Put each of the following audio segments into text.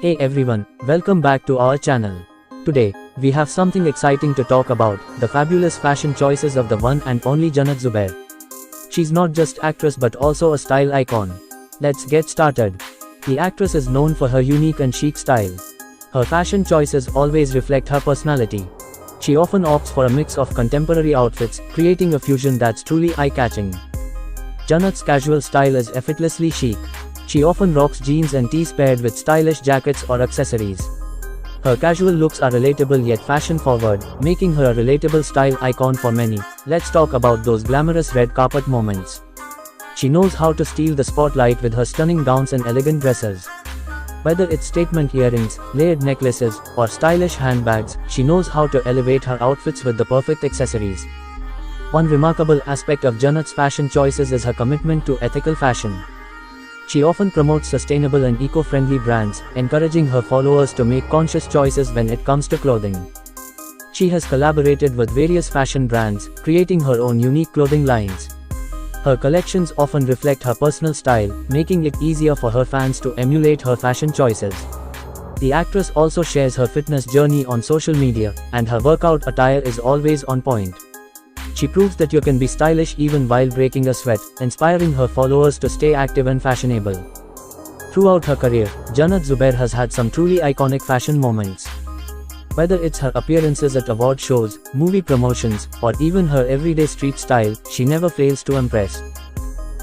Hey everyone, welcome back to our channel. Today, we have something exciting to talk about, the fabulous fashion choices of the one and only Jannat Zubair. She's not just actress but also a style icon. Let's get started. The actress is known for her unique and chic style. Her fashion choices always reflect her personality. She often opts for a mix of contemporary outfits, creating a fusion that's truly eye-catching. Jannat's casual style is effortlessly chic. She often rocks jeans and tees paired with stylish jackets or accessories. Her casual looks are relatable yet fashion-forward, making her a relatable style icon for many. Let's talk about those glamorous red carpet moments. She knows how to steal the spotlight with her stunning gowns and elegant dresses. Whether it's statement earrings, layered necklaces, or stylish handbags, she knows how to elevate her outfits with the perfect accessories. One remarkable aspect of Jannat's fashion choices is her commitment to ethical fashion. She often promotes sustainable and eco-friendly brands, encouraging her followers to make conscious choices when it comes to clothing. She has collaborated with various fashion brands, creating her own unique clothing lines. Her collections often reflect her personal style, making it easier for her fans to emulate her fashion choices. The actress also shares her fitness journey on social media, and her workout attire is always on point. She proves that you can be stylish even while breaking a sweat, inspiring her followers to stay active and fashionable. Throughout her career, Jannat Zubair has had some truly iconic fashion moments. Whether it's her appearances at award shows, movie promotions, or even her everyday street style, she never fails to impress.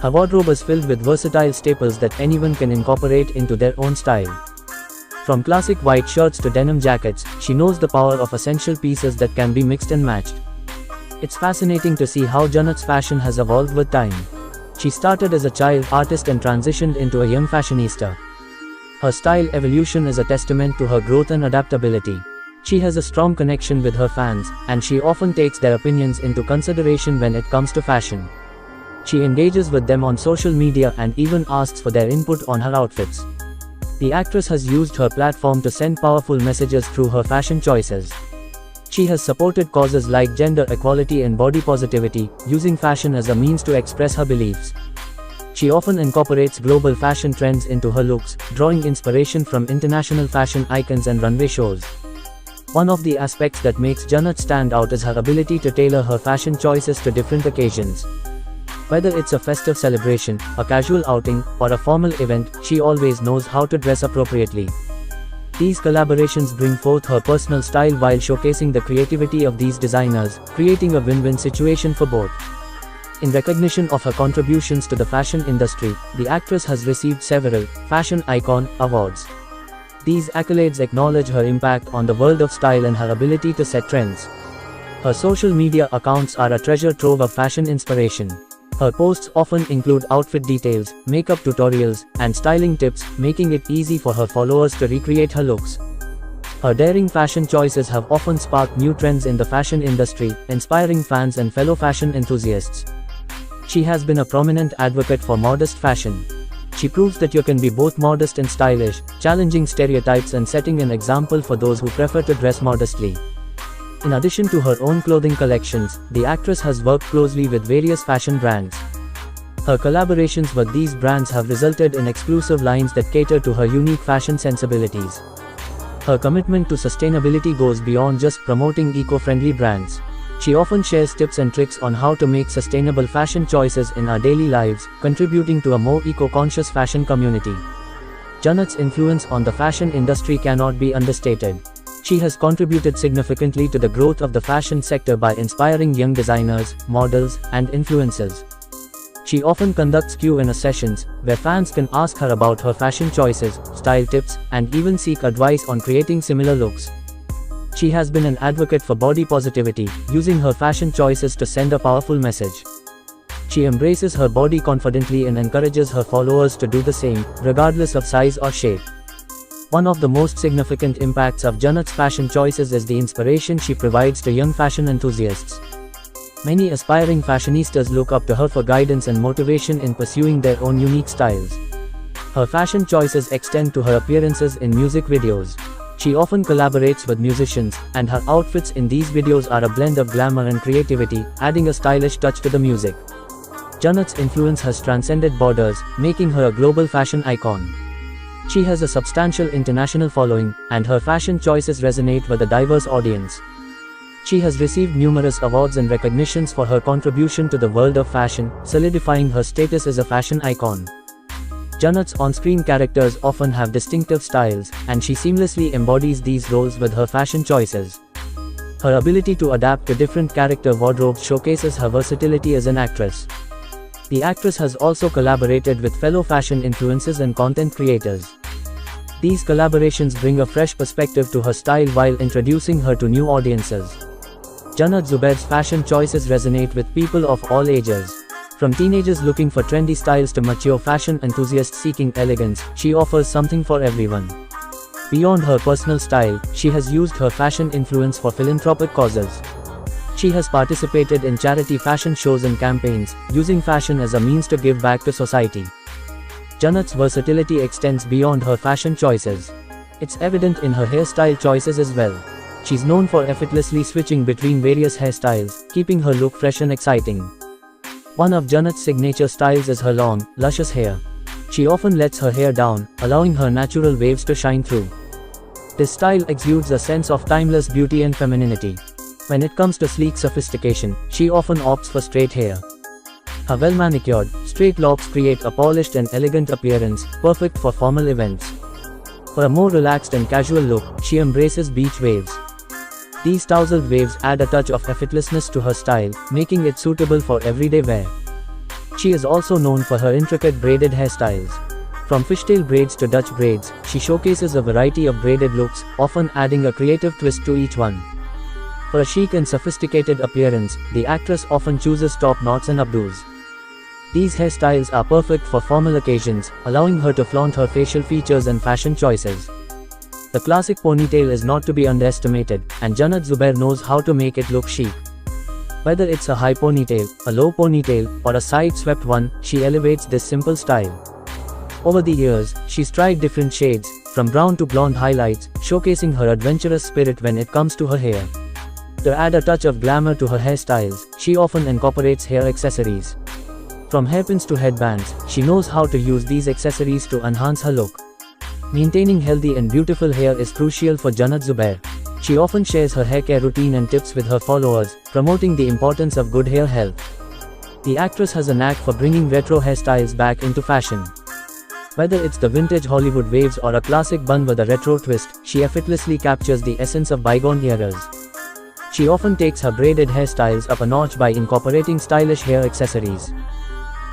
Her wardrobe is filled with versatile staples that anyone can incorporate into their own style. From classic white shirts to denim jackets, she knows the power of essential pieces that can be mixed and matched. It's fascinating to see how Jannat's fashion has evolved with time. She started as a child artist and transitioned into a young fashionista. Her style evolution is a testament to her growth and adaptability. She has a strong connection with her fans, and she often takes their opinions into consideration when it comes to fashion. She engages with them on social media and even asks for their input on her outfits. The actress has used her platform to send powerful messages through her fashion choices. She has supported causes like gender equality and body positivity, using fashion as a means to express her beliefs. She often incorporates global fashion trends into her looks, drawing inspiration from international fashion icons and runway shows. One of the aspects that makes Jannat stand out is her ability to tailor her fashion choices to different occasions. Whether it's a festive celebration, a casual outing, or a formal event, she always knows how to dress appropriately. These collaborations bring forth her personal style while showcasing the creativity of these designers, creating a win-win situation for both. In recognition of her contributions to the fashion industry, the actress has received several Fashion Icon awards. These accolades acknowledge her impact on the world of style and her ability to set trends. Her social media accounts are a treasure trove of fashion inspiration. Her posts often include outfit details, makeup tutorials, and styling tips, making it easy for her followers to recreate her looks. Her daring fashion choices have often sparked new trends in the fashion industry, inspiring fans and fellow fashion enthusiasts. She has been a prominent advocate for modest fashion. She proves that you can be both modest and stylish, challenging stereotypes and setting an example for those who prefer to dress modestly. In addition to her own clothing collections, the actress has worked closely with various fashion brands. Her collaborations with these brands have resulted in exclusive lines that cater to her unique fashion sensibilities. Her commitment to sustainability goes beyond just promoting eco-friendly brands. She often shares tips and tricks on how to make sustainable fashion choices in our daily lives, contributing to a more eco-conscious fashion community. Jannat's influence on the fashion industry cannot be understated. She has contributed significantly to the growth of the fashion sector by inspiring young designers, models, and influencers. She often conducts Q&A sessions, where fans can ask her about her fashion choices, style tips, and even seek advice on creating similar looks. She has been an advocate for body positivity, using her fashion choices to send a powerful message. She embraces her body confidently and encourages her followers to do the same, regardless of size or shape. One of the most significant impacts of Jannat's fashion choices is the inspiration she provides to young fashion enthusiasts. Many aspiring fashionistas look up to her for guidance and motivation in pursuing their own unique styles. Her fashion choices extend to her appearances in music videos. She often collaborates with musicians, and her outfits in these videos are a blend of glamour and creativity, adding a stylish touch to the music. Jannat's influence has transcended borders, making her a global fashion icon. She has a substantial international following, and her fashion choices resonate with a diverse audience. She has received numerous awards and recognitions for her contribution to the world of fashion, solidifying her status as a fashion icon. Janet's on-screen characters often have distinctive styles, and she seamlessly embodies these roles with her fashion choices. Her ability to adapt to different character wardrobes showcases her versatility as an actress. The actress has also collaborated with fellow fashion influencers and content creators. These collaborations bring a fresh perspective to her style while introducing her to new audiences. Janet Zubair's fashion choices resonate with people of all ages. From teenagers looking for trendy styles to mature fashion enthusiasts seeking elegance, she offers something for everyone. Beyond her personal style, she has used her fashion influence for philanthropic causes. She has participated in charity fashion shows and campaigns, using fashion as a means to give back to society. Janet's versatility extends beyond her fashion choices. It's evident in her hairstyle choices as well. She's known for effortlessly switching between various hairstyles, keeping her look fresh and exciting. One of Janet's signature styles is her long, luscious hair. She often lets her hair down, allowing her natural waves to shine through. This style exudes a sense of timeless beauty and femininity. When it comes to sleek sophistication, she often opts for straight hair. Her well-manicured, straight locks create a polished and elegant appearance, perfect for formal events. For a more relaxed and casual look, she embraces beach waves. These tousled waves add a touch of effortlessness to her style, making it suitable for everyday wear. She is also known for her intricate braided hairstyles. From fishtail braids to Dutch braids, she showcases a variety of braided looks, often adding a creative twist to each one. For a chic and sophisticated appearance, the actress often chooses top knots and updos. These hairstyles are perfect for formal occasions, allowing her to flaunt her facial features and fashion choices. The classic ponytail is not to be underestimated, and Janet Zubair knows how to make it look chic. Whether it's a high ponytail, a low ponytail, or a side-swept one, she elevates this simple style. Over the years, she's tried different shades, from brown to blonde highlights, showcasing her adventurous spirit when it comes to her hair. To add a touch of glamour to her hairstyles, she often incorporates hair accessories. From hairpins to headbands, she knows how to use these accessories to enhance her look. Maintaining healthy and beautiful hair is crucial for Janet Zubair. She often shares her hair care routine and tips with her followers, promoting the importance of good hair health. The actress has a knack for bringing retro hairstyles back into fashion. Whether it's the vintage Hollywood waves or a classic bun with a retro twist, she effortlessly captures the essence of bygone eras. She often takes her braided hairstyles up a notch by incorporating stylish hair accessories.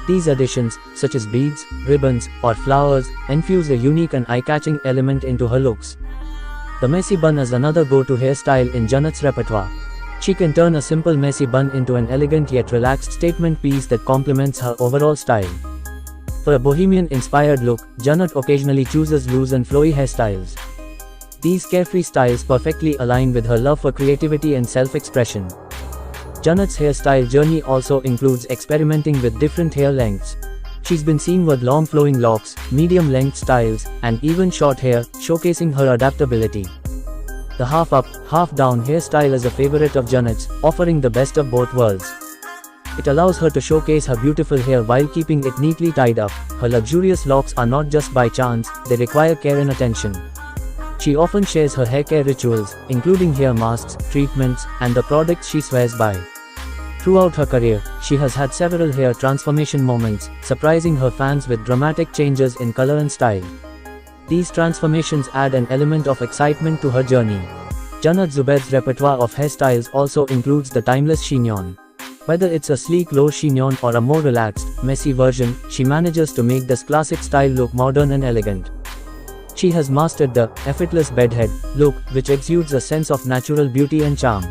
These additions, such as beads, ribbons, or flowers, infuse a unique and eye-catching element into her looks. The messy bun is another go-to hairstyle in Janet's repertoire. She can turn a simple messy bun into an elegant yet relaxed statement piece that complements her overall style. For a bohemian-inspired look, Janet occasionally chooses loose and flowy hairstyles. These carefree styles perfectly align with her love for creativity and self-expression. Janet's hairstyle journey also includes experimenting with different hair lengths. She's been seen with long flowing locks, medium-length styles, and even short hair, showcasing her adaptability. The half-up, half-down hairstyle is a favorite of Janet's, offering the best of both worlds. It allows her to showcase her beautiful hair while keeping it neatly tied up. Her luxurious locks are not just by chance, they require care and attention. She often shares her hair care rituals, including hair masks, treatments, and the products she swears by. Throughout her career, she has had several hair transformation moments, surprising her fans with dramatic changes in color and style. These transformations add an element of excitement to her journey. Janet Zubair's repertoire of hairstyles also includes the timeless chignon. Whether it's a sleek low chignon or a more relaxed, messy version, she manages to make this classic style look modern and elegant. She has mastered the effortless bedhead look, which exudes a sense of natural beauty and charm.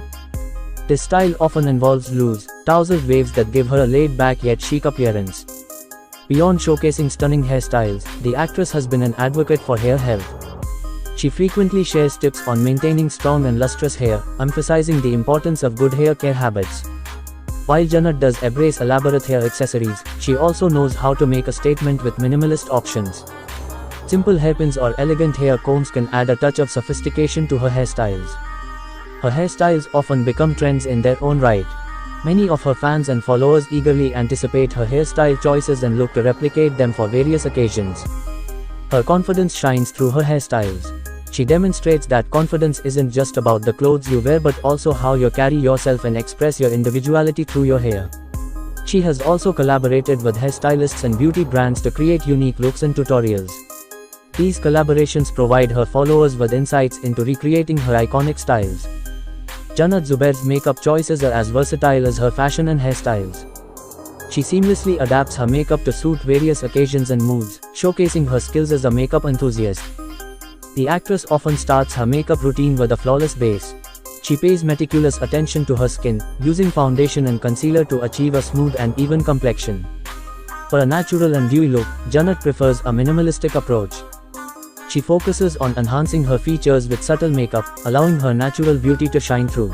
This style often involves loose, tousled waves that give her a laid-back yet chic appearance. Beyond showcasing stunning hairstyles, the actress has been an advocate for hair health. She frequently shares tips on maintaining strong and lustrous hair, emphasizing the importance of good hair care habits. While Janet does embrace elaborate hair accessories, she also knows how to make a statement with minimalist options. Simple hairpins or elegant hair combs can add a touch of sophistication to her hairstyles. Her hairstyles often become trends in their own right. Many of her fans and followers eagerly anticipate her hairstyle choices and look to replicate them for various occasions. Her confidence shines through her hairstyles. She demonstrates that confidence isn't just about the clothes you wear but also how you carry yourself and express your individuality through your hair. She has also collaborated with hairstylists and beauty brands to create unique looks and tutorials. These collaborations provide her followers with insights into recreating her iconic styles. Jannat Zubair's makeup choices are as versatile as her fashion and hairstyles. She seamlessly adapts her makeup to suit various occasions and moods, showcasing her skills as a makeup enthusiast. The actress often starts her makeup routine with a flawless base. She pays meticulous attention to her skin, using foundation and concealer to achieve a smooth and even complexion. For a natural and dewy look, Jannat prefers a minimalistic approach. She focuses on enhancing her features with subtle makeup, allowing her natural beauty to shine through.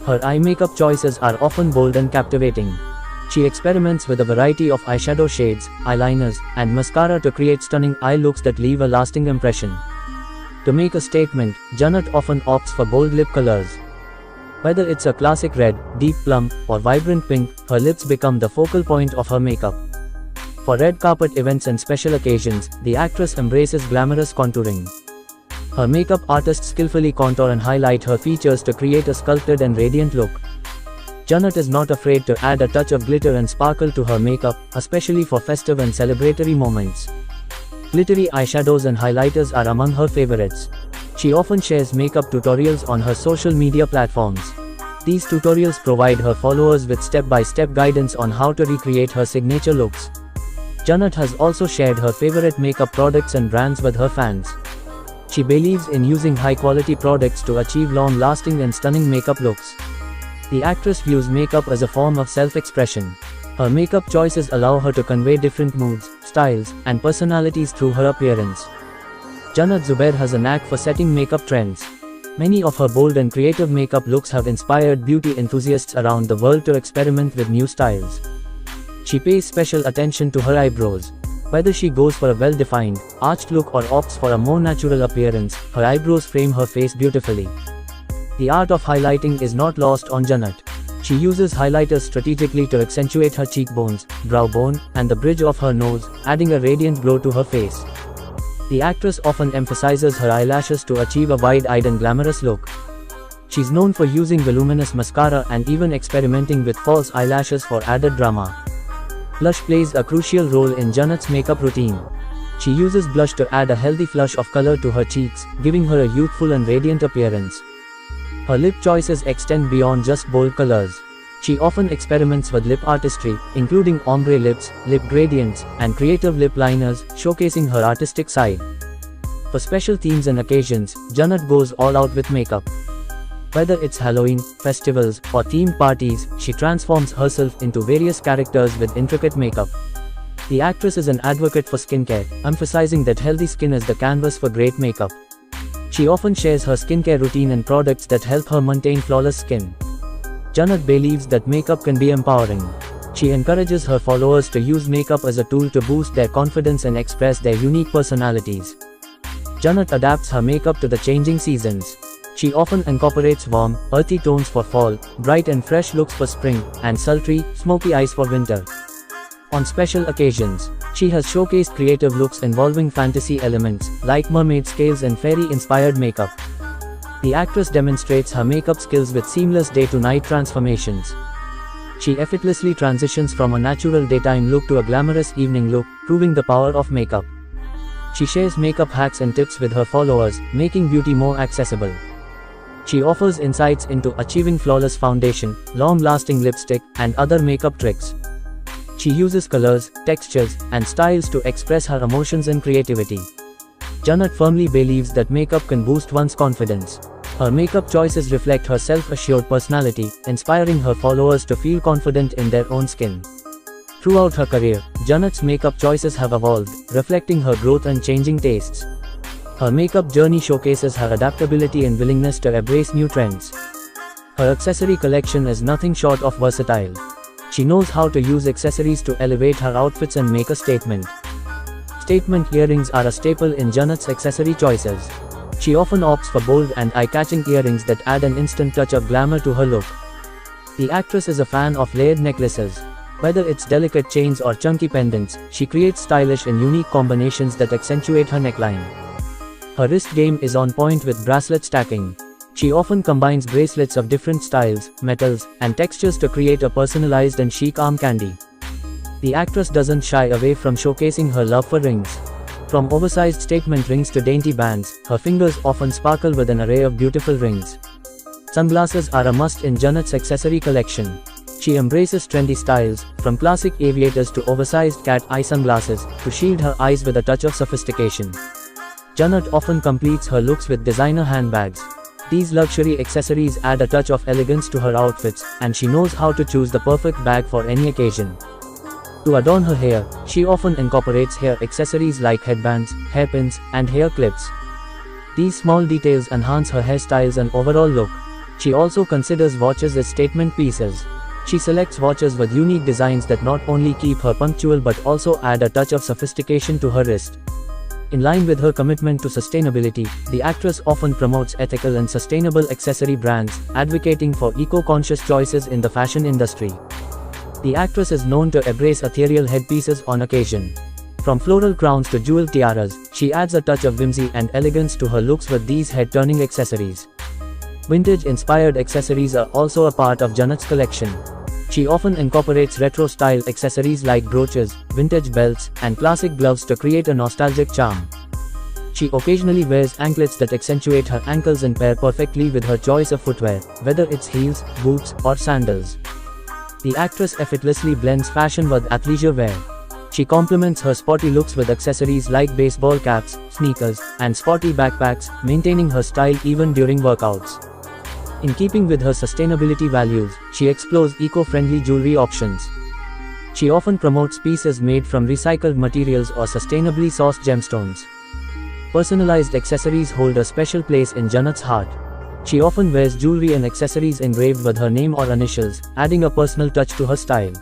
Her eye makeup choices are often bold and captivating. She experiments with a variety of eyeshadow shades, eyeliners, and mascara to create stunning eye looks that leave a lasting impression. To make a statement, Jannat often opts for bold lip colors. Whether it's a classic red, deep plum, or vibrant pink, her lips become the focal point of her makeup. For red carpet events and special occasions, the actress embraces glamorous contouring. Her makeup artists skillfully contour and highlight her features to create a sculpted and radiant look. Jannat is not afraid to add a touch of glitter and sparkle to her makeup, especially for festive and celebratory moments. Glittery eyeshadows and highlighters are among her favorites. She often shares makeup tutorials on her social media platforms. These tutorials provide her followers with step-by-step guidance on how to recreate her signature looks. Jannat has also shared her favorite makeup products and brands with her fans. She believes in using high-quality products to achieve long-lasting and stunning makeup looks. The actress views makeup as a form of self-expression. Her makeup choices allow her to convey different moods, styles, and personalities through her appearance. Jannat Zubair has a knack for setting makeup trends. Many of her bold and creative makeup looks have inspired beauty enthusiasts around the world to experiment with new styles. She pays special attention to her eyebrows. Whether she goes for a well-defined, arched look or opts for a more natural appearance, her eyebrows frame her face beautifully. The art of highlighting is not lost on Jannat. She uses highlighters strategically to accentuate her cheekbones, brow bone, and the bridge of her nose, adding a radiant glow to her face. The actress often emphasizes her eyelashes to achieve a wide-eyed and glamorous look. She's known for using voluminous mascara and even experimenting with false eyelashes for added drama. Blush plays a crucial role in Jannat's makeup routine. She uses blush to add a healthy flush of color to her cheeks, giving her a youthful and radiant appearance. Her lip choices extend beyond just bold colors. She often experiments with lip artistry, including ombre lips, lip gradients, and creative lip liners, showcasing her artistic side. For special themes and occasions, Jannat goes all out with makeup. Whether it's Halloween, festivals, or themed parties, she transforms herself into various characters with intricate makeup. The actress is an advocate for skincare, emphasizing that healthy skin is the canvas for great makeup. She often shares her skincare routine and products that help her maintain flawless skin. Jannat believes that makeup can be empowering. She encourages her followers to use makeup as a tool to boost their confidence and express their unique personalities. Jannat adapts her makeup to the changing seasons. She often incorporates warm, earthy tones for fall, bright and fresh looks for spring, and sultry, smoky eyes for winter. On special occasions, she has showcased creative looks involving fantasy elements, like mermaid scales and fairy-inspired makeup. The actress demonstrates her makeup skills with seamless day-to-night transformations. She effortlessly transitions from a natural daytime look to a glamorous evening look, proving the power of makeup. She shares makeup hacks and tips with her followers, making beauty more accessible. She offers insights into achieving flawless foundation, long-lasting lipstick, and other makeup tricks. She uses colors, textures, and styles to express her emotions and creativity. Jannat firmly believes that makeup can boost one's confidence. Her makeup choices reflect her self-assured personality, inspiring her followers to feel confident in their own skin. Throughout her career, Jannat's makeup choices have evolved, reflecting her growth and changing tastes. Her makeup journey showcases her adaptability and willingness to embrace new trends. Her accessory collection is nothing short of versatile. She knows how to use accessories to elevate her outfits and make a statement. Statement earrings are a staple in Jannat's accessory choices. She often opts for bold and eye-catching earrings that add an instant touch of glamour to her look. The actress is a fan of layered necklaces. Whether it's delicate chains or chunky pendants, she creates stylish and unique combinations that accentuate her neckline. Her wrist game is on point with bracelet stacking. She often combines bracelets of different styles, metals, and textures to create a personalized and chic arm candy. The actress doesn't shy away from showcasing her love for rings. From oversized statement rings to dainty bands, her fingers often sparkle with an array of beautiful rings. Sunglasses are a must in Janet's accessory collection. She embraces trendy styles, from classic aviators to oversized cat eye sunglasses, to shield her eyes with a touch of sophistication. Janet often completes her looks with designer handbags. These luxury accessories add a touch of elegance to her outfits, and she knows how to choose the perfect bag for any occasion. To adorn her hair, she often incorporates hair accessories like headbands, hairpins, and hair clips. These small details enhance her hairstyles and overall look. She also considers watches as statement pieces. She selects watches with unique designs that not only keep her punctual but also add a touch of sophistication to her wrist. In line with her commitment to sustainability, the actress often promotes ethical and sustainable accessory brands, advocating for eco-conscious choices in the fashion industry. The actress is known to embrace ethereal headpieces on occasion. From floral crowns to jeweled tiaras, she adds a touch of whimsy and elegance to her looks with these head-turning accessories. Vintage-inspired accessories are also a part of Janet's collection. She often incorporates retro-style accessories like brooches, vintage belts, and classic gloves to create a nostalgic charm. She occasionally wears anklets that accentuate her ankles and pair perfectly with her choice of footwear, whether it's heels, boots, or sandals. The actress effortlessly blends fashion with athleisure wear. She complements her sporty looks with accessories like baseball caps, sneakers, and sporty backpacks, maintaining her style even during workouts. In keeping with her sustainability values, she explores eco-friendly jewelry options. She often promotes pieces made from recycled materials or sustainably sourced gemstones. Personalized accessories hold a special place in Janet's heart. She often wears jewelry and accessories engraved with her name or initials, adding a personal touch to her style.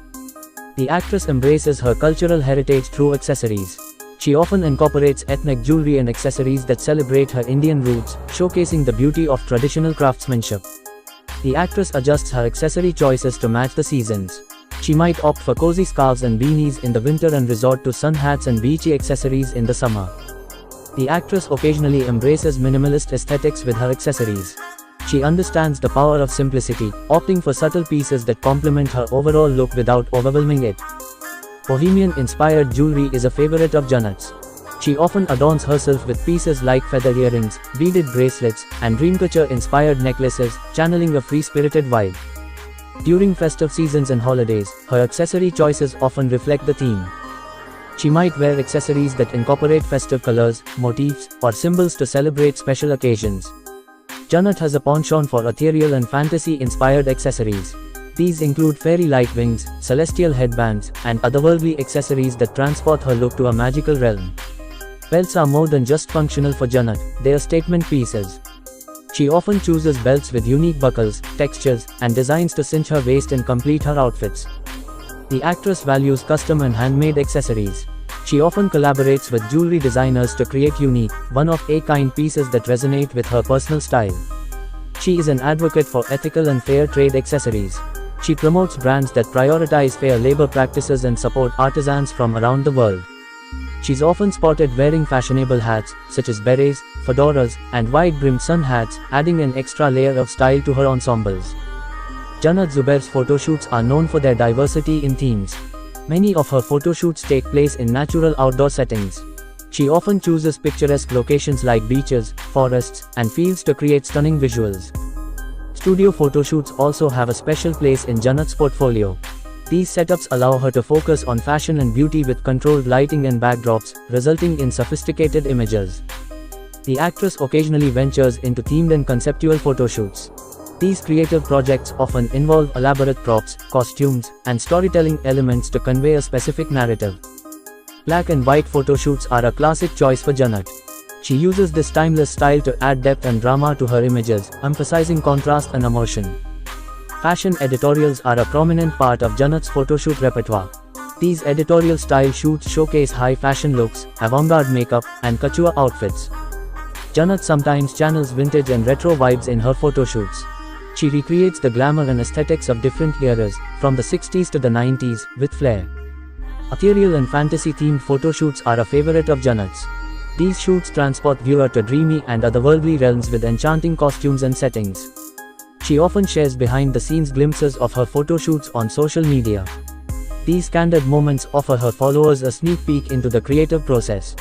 The actress embraces her cultural heritage through accessories. She often incorporates ethnic jewelry and accessories that celebrate her Indian roots, showcasing the beauty of traditional craftsmanship. The actress adjusts her accessory choices to match the seasons. She might opt for cozy scarves and beanies in the winter and resort to sun hats and beachy accessories in the summer. The actress occasionally embraces minimalist aesthetics with her accessories. She understands the power of simplicity, opting for subtle pieces that complement her overall look without overwhelming it. Bohemian-inspired jewelry is a favorite of Janet's. She often adorns herself with pieces like feather earrings, beaded bracelets, and Dreamcatcher-inspired necklaces, channeling a free-spirited vibe. During festive seasons and holidays, her accessory choices often reflect the theme. She might wear accessories that incorporate festive colors, motifs, or symbols to celebrate special occasions. Janet has a penchant for ethereal and fantasy-inspired accessories. These include fairy-like wings, celestial headbands, and otherworldly accessories that transport her look to a magical realm. Belts are more than just functional for Janet, they are statement pieces. She often chooses belts with unique buckles, textures, and designs to cinch her waist and complete her outfits. The actress values custom and handmade accessories. She often collaborates with jewelry designers to create unique, one-of-a-kind pieces that resonate with her personal style. She is an advocate for ethical and fair trade accessories. She promotes brands that prioritize fair labor practices and support artisans from around the world. She's often spotted wearing fashionable hats, such as berets, fedoras, and wide-brimmed sun hats, adding an extra layer of style to her ensembles. Janet Zubair's photoshoots are known for their diversity in themes. Many of her photoshoots take place in natural outdoor settings. She often chooses picturesque locations like beaches, forests, and fields to create stunning visuals. Studio photoshoots also have a special place in Janet's portfolio. These setups allow her to focus on fashion and beauty with controlled lighting and backdrops, resulting in sophisticated images. The actress occasionally ventures into themed and conceptual photoshoots. These creative projects often involve elaborate props, costumes, and storytelling elements to convey a specific narrative. Black and white photoshoots are a classic choice for Janet. She uses this timeless style to add depth and drama to her images, emphasizing contrast and emotion. Fashion editorials are a prominent part of Janet's photoshoot repertoire. These editorial-style shoots showcase high-fashion looks, avant-garde makeup, and couture outfits. Janet sometimes channels vintage and retro vibes in her photoshoots. She recreates the glamour and aesthetics of different eras, from the 60s to the 90s, with flair. Ethereal and fantasy-themed photo shoots are a favorite of Janat's. These shoots transport viewer to dreamy and otherworldly realms with enchanting costumes and settings. She often shares behind-the-scenes glimpses of her photo shoots on social media. These candid moments offer her followers a sneak peek into the creative process.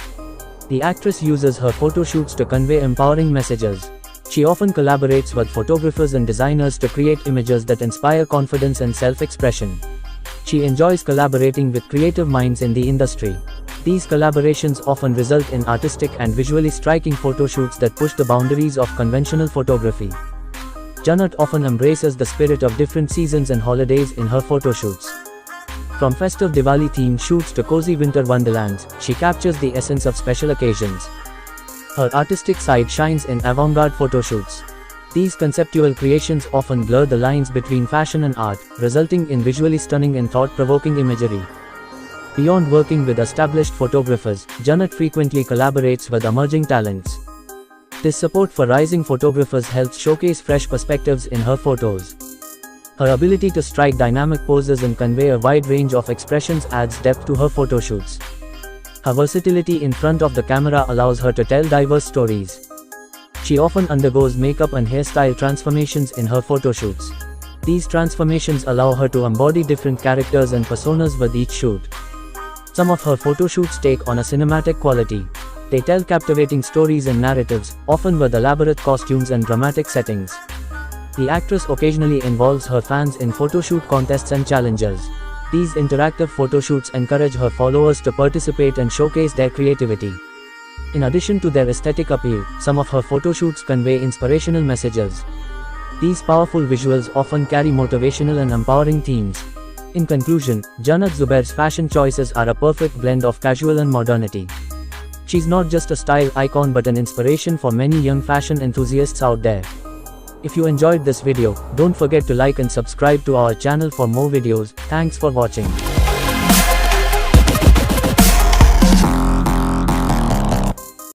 The actress uses her photo shoots to convey empowering messages. She often collaborates with photographers and designers to create images that inspire confidence and self-expression. She enjoys collaborating with creative minds in the industry. These collaborations often result in artistic and visually striking photo shoots that push the boundaries of conventional photography. Janat often embraces the spirit of different seasons and holidays in her photo shoots. From festive Diwali-themed shoots to cozy winter wonderlands, she captures the essence of special occasions. Her artistic side shines in avant-garde photo shoots. These conceptual creations often blur the lines between fashion and art, resulting in visually stunning and thought-provoking imagery. Beyond working with established photographers, Janat frequently collaborates with emerging talents. This support for rising photographers helps showcase fresh perspectives in her photos. Her ability to strike dynamic poses and convey a wide range of expressions adds depth to her photo shoots. Her versatility in front of the camera allows her to tell diverse stories. She often undergoes makeup and hairstyle transformations in her photo shoots. These transformations allow her to embody different characters and personas with each shoot. Some of her photo shoots take on a cinematic quality. They tell captivating stories and narratives, often with elaborate costumes and dramatic settings. The actress occasionally involves her fans in photo shoot contests and challenges. These interactive photo shoots encourage her followers to participate and showcase their creativity. In addition to their aesthetic appeal, some of her photo shoots convey inspirational messages. These powerful visuals often carry motivational and empowering themes. In conclusion, Janat Zubair's fashion choices are a perfect blend of casual and modernity. She's not just a style icon but an inspiration for many young fashion enthusiasts out there. If you enjoyed this video, don't forget to like and subscribe to our channel for more videos. Thanks for watching.